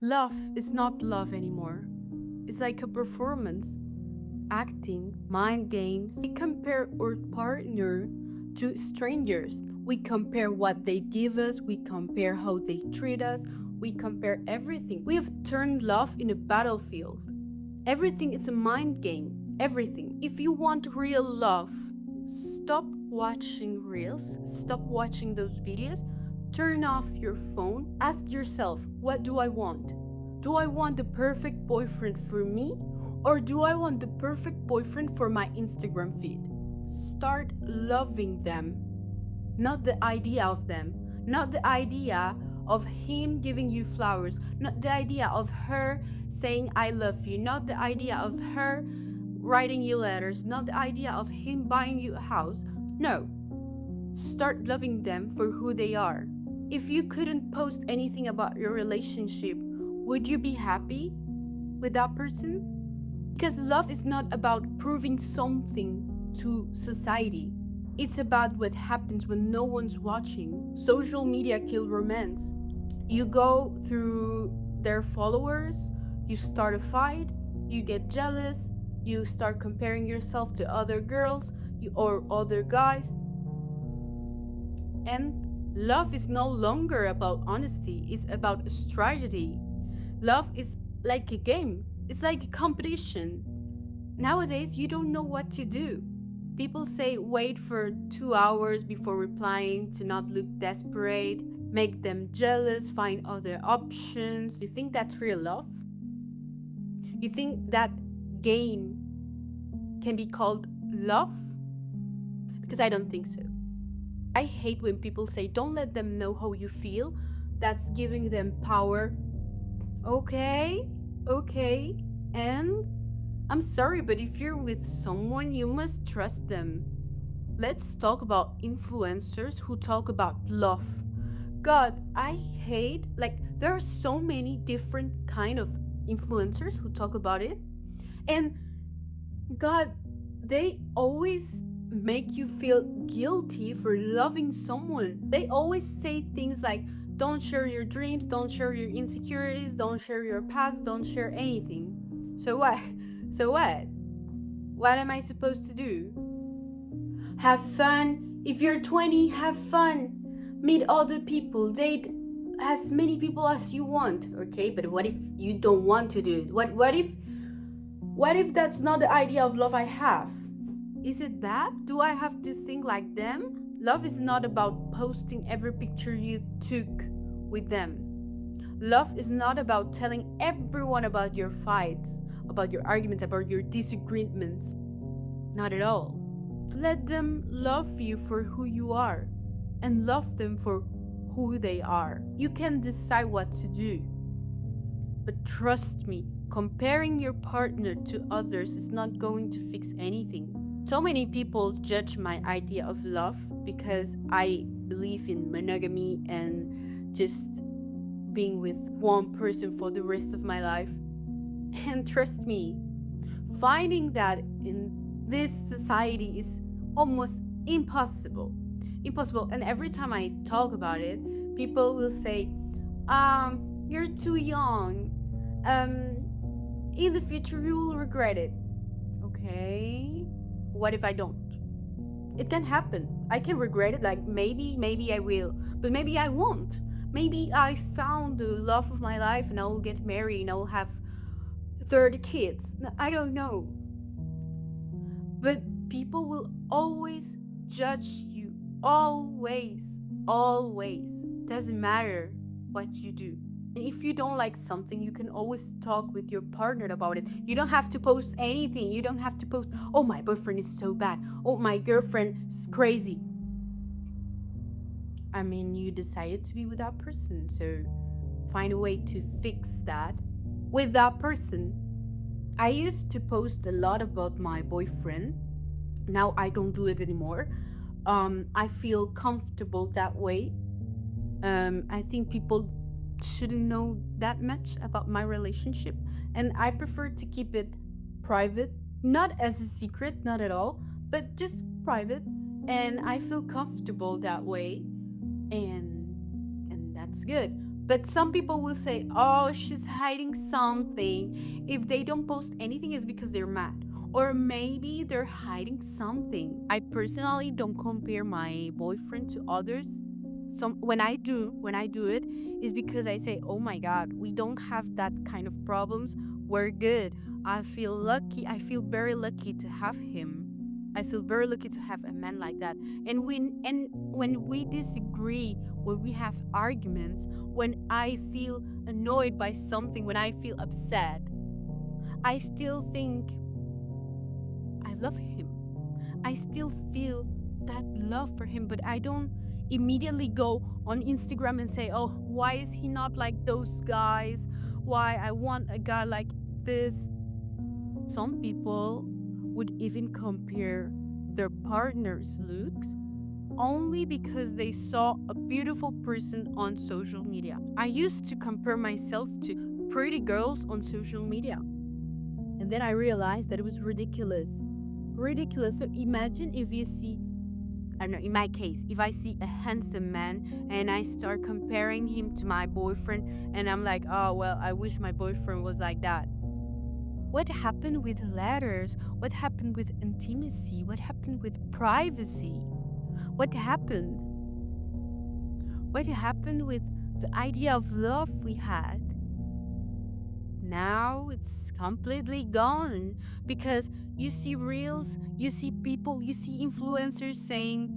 Love is not love anymore. It's like a performance, acting, mind games. We compare our partner to strangers. We compare what they give us, we compare how they treat us, we compare everything. We have turned love in a battlefield. Everything is a mind game. Everything. If you want real love, stop watching reels, stop watching those videos, turn off your phone, ask yourself, what do I want? Do I want the perfect boyfriend for me? Or do I want the perfect boyfriend for my Instagram feed? Start loving them, not the idea of them, not the idea of him giving you flowers, not the idea of her saying I love you, not the idea of her writing you letters, not the idea of him buying you a house. No, start loving them for who they are. If you couldn't post anything about your relationship, would you be happy with that person? Because love is not about proving something to society. It's about what happens when no one's watching. Social media kill romance. You go through their followers, you start a fight, you get jealous, you start comparing yourself to other girls or other guys. And love is no longer about honesty, it's about strategy. Love is like a game, it's like a competition. Nowadays, you don't know what to do. People say wait for 2 hours before replying to not look desperate, make them jealous, find other options. You think that's real love? You think that game can be called love? Because I don't think so. I hate when people say don't let them know how you feel. That's giving them power. Okay, and I'm sorry, but if you're with someone, you must trust them. Let's talk about influencers who talk about love. God, I hate, like, there are so many different kind of influencers who talk about it. And God, they always make you feel guilty for loving someone. They always say things like, don't share your dreams, don't share your insecurities, don't share your past, don't share anything. So what? So what? What am I supposed to do? Have fun. If you're 20, have fun. Meet other people. Date as many people as you want. Okay, but what if you don't want to do it? What if that's not the idea of love I have? Is it bad? Do I have to think like them? Love is not about posting every picture you took with them. Love is not about telling everyone about your fights, about your arguments, about your disagreements. Not at all. Let them love you for who you are and love them for who they are. You can decide what to do. But trust me, comparing your partner to others is not going to fix anything. So many people judge my idea of love because I believe in monogamy and just being with one person for the rest of my life. And trust me, finding that in this society is almost impossible. Impossible. And every time I talk about it, people will say, you're too young. In the future, you will regret it. Okay. What if I don't? It can happen. I can regret it, like maybe I will, but maybe I won't. Maybe I found the love of my life and I will get married and I will have 30 kids. I don't know. But people will always judge you. Always. Always. Doesn't matter what you do. And if you don't like something, you can always talk with your partner about it. You don't have to post anything. You don't have to post, oh, my boyfriend is so bad. Oh, my girlfriend is crazy. I mean, you decided to be with that person, so find a way to fix that with that person. I used to post a lot about my boyfriend. Now I don't do it anymore. I feel comfortable that way. I think people shouldn't know that much about my relationship, and I prefer to keep it private, not as a secret, not at all, but just private, and I feel comfortable that way, and that's good. But some people will say, oh, she's hiding something. If they don't post anything, it's because they're mad. Or maybe they're hiding something. I personally don't compare my boyfriend to others. When I do it, is because I say, oh my God, we don't have that kind of problems. We're good. I feel lucky. I feel very lucky to have him. I feel very lucky to have a man like that. And when we disagree, when we have arguments, when I feel annoyed by something, when I feel upset, I still think I love him. I still feel that love for him, but I don't immediately go on Instagram and say, "Oh, why is he not like those guys? Why I want a guy like this?" Some people would even compare their partner's looks only because they saw a beautiful person on social media. I used to compare myself to pretty girls on social media. And then I realized that it was ridiculous. Ridiculous. So imagine if you see, I don't know, in my case, if I see a handsome man and I start comparing him to my boyfriend and I'm like, oh, well, I wish my boyfriend was like that. What happened with letters? What happened with intimacy? What happened with privacy? What happened? What happened with the idea of love we had? Now it's completely gone because you see reels, you see people, you see influencers saying,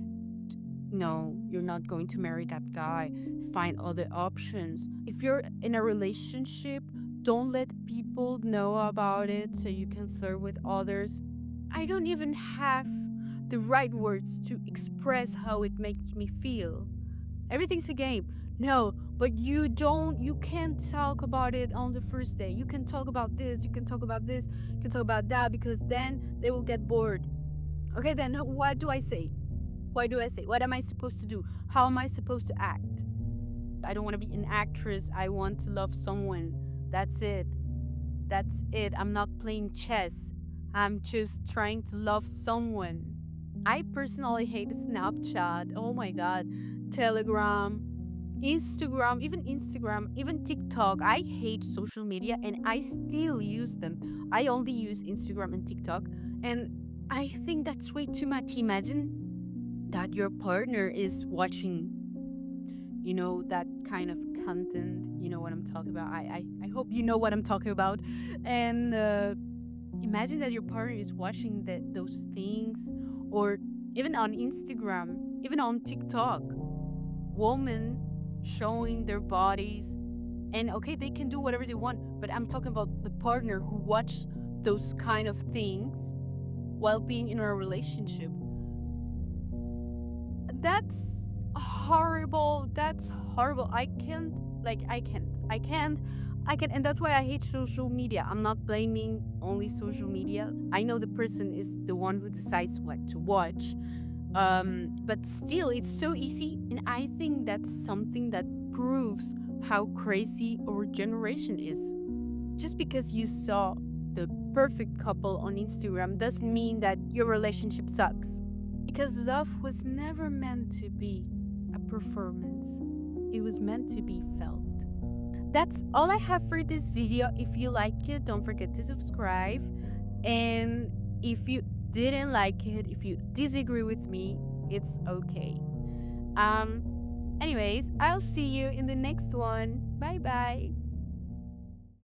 no, you're not going to marry that guy. Find other options. If you're in a relationship, don't let people know about it so you can flirt with others. I don't even have the right words to express how it makes me feel. Everything's a game. No, but you can't talk about it on the first day. You can talk about this, you can talk about this, you can talk about that, because then they will get bored. Okay, then what do I say? What do I say? What am I supposed to do? How am I supposed to act? I don't want to be an actress. I want to love someone. That's it. That's it. I'm not playing chess. I'm just trying to love someone. I personally hate Snapchat. Oh my God. Telegram, Instagram, even TikTok. I hate social media and I still use them. I only use Instagram and TikTok. And I think that's way too much. Imagine that your partner is watching, that kind of content. You know what I'm talking about. I hope you know what I'm talking about. And imagine that your partner is watching those things, or even on Instagram, even on TikTok, women showing their bodies. And okay, they can do whatever they want, but I'm talking about the partner who watch those kind of things while being in a relationship. That's horrible. That's horrible. I can't, like, I can, and that's why I hate social media. I'm not blaming only social media. I know the person is the one who decides what to watch. But still, it's so easy, and I think that's something that proves how crazy our generation is. Just because you saw the perfect couple on Instagram doesn't mean that your relationship sucks. Because love was never meant to be a performance, it was meant to be felt. That's all I have for this video. If you like it, don't forget to subscribe. And if you didn't like it, if you disagree with me, it's okay. Anyways, I'll see you in the next one. Bye bye.